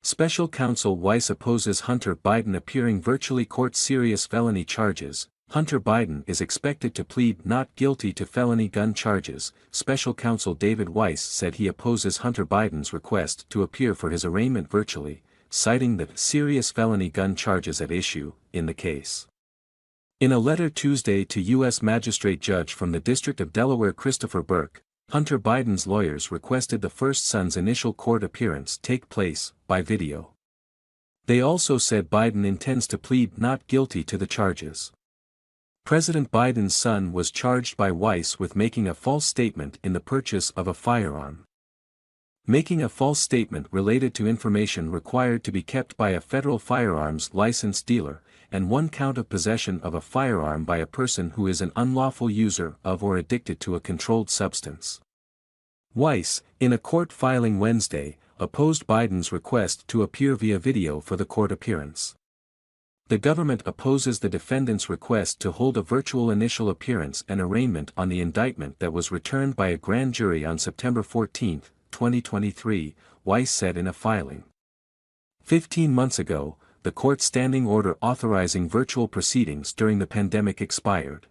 Special Counsel Weiss opposes Hunter Biden appearing virtually court serious felony charges. Hunter Biden is expected to plead not guilty to felony gun charges. Special Counsel David Weiss said he opposes Hunter Biden's request to appear for his arraignment virtually, citing the serious felony gun charges at issue in the case. In a letter Tuesday to U.S. Magistrate Judge from the District of Delaware Christopher Burke, Hunter Biden's lawyers requested the first son's initial court appearance take place by video. They also said Biden intends to plead not guilty to the charges. President Biden's son was charged by Weiss with making a false statement in the purchase of a firearm. Making a false statement related to information required to be kept by a federal firearms licensed dealer, and one count of possession of a firearm by a person who is an unlawful user of or addicted to a controlled substance. Weiss, in a court filing Wednesday, opposed Biden's request to appear via video for the court appearance. The government opposes the defendant's request to hold a virtual initial appearance and arraignment on the indictment that was returned by a grand jury on September 14, 2023, Weiss said in a filing. 15 months ago, the court standing order authorizing virtual proceedings during the pandemic expired.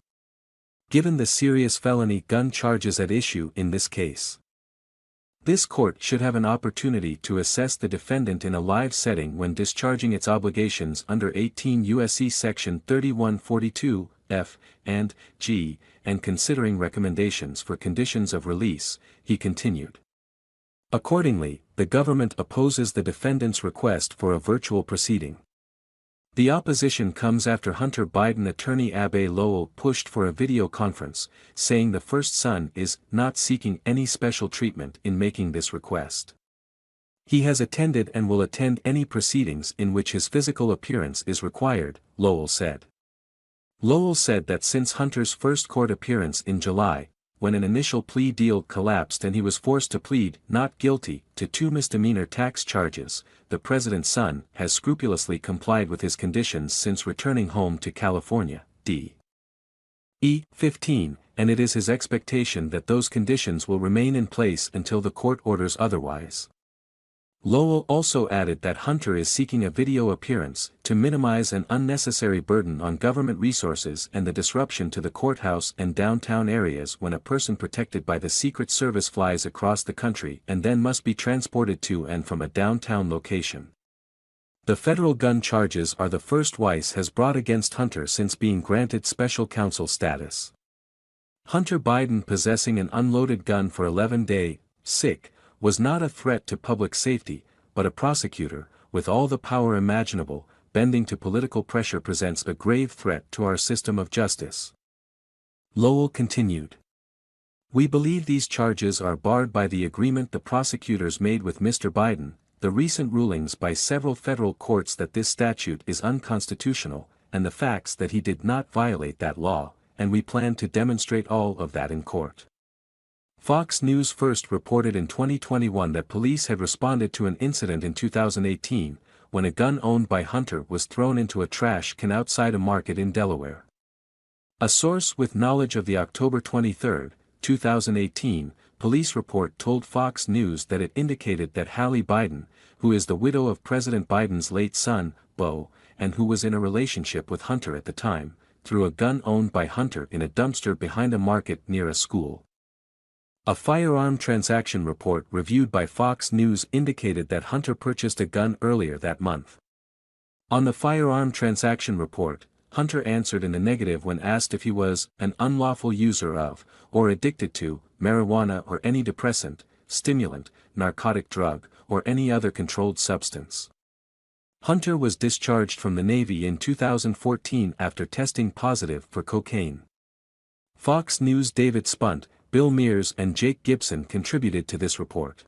Given the serious felony gun charges at issue in this case, this court should have an opportunity to assess the defendant in a live setting when discharging its obligations under 18 U.S.C. Section 3142, F, and G, and considering recommendations for conditions of release, he continued. Accordingly, the government opposes the defendant's request for a virtual proceeding. The opposition comes after Hunter Biden attorney Abbe Lowell pushed for a video conference, saying the first son is not seeking any special treatment in making this request. He has attended and will attend any proceedings in which his physical appearance is required, Lowell said. Lowell said that since Hunter's first court appearance in July, when an initial plea deal collapsed and he was forced to plead not guilty to 2 misdemeanor tax charges, the president's son has scrupulously complied with his conditions since returning home to California, D.E. 15, and it is his expectation that those conditions will remain in place until the court orders otherwise. Lowell also added that Hunter is seeking a video appearance to minimize an unnecessary burden on government resources and the disruption to the courthouse and downtown areas when a person protected by the Secret Service flies across the country and then must be transported to and from a downtown location. The federal gun charges are the first Weiss has brought against Hunter since being granted special counsel status. Hunter Biden possessing an unloaded gun for 11-day, sick, was not a threat to public safety, but a prosecutor, with all the power imaginable, bending to political pressure presents a grave threat to our system of justice. Lowell continued. We believe these charges are barred by the agreement the prosecutors made with Mr. Biden, the recent rulings by several federal courts that this statute is unconstitutional, and the facts that he did not violate that law, and we plan to demonstrate all of that in court. Fox News first reported in 2021 that police had responded to an incident in 2018, when a gun owned by Hunter was thrown into a trash can outside a market in Delaware. A source with knowledge of the October 23, 2018, police report told Fox News that it indicated that Hallie Biden, who is the widow of President Biden's late son, Beau, and who was in a relationship with Hunter at the time, threw a gun owned by Hunter in a dumpster behind a market near a school. A firearm transaction report reviewed by Fox News indicated that Hunter purchased a gun earlier that month. On the firearm transaction report, Hunter answered in the negative when asked if he was an unlawful user of, or addicted to, marijuana or any depressant, stimulant, narcotic drug, or any other controlled substance. Hunter was discharged from the Navy in 2014 after testing positive for cocaine. Fox News' David Spunt, Bill Mears and Jake Gibson contributed to this report.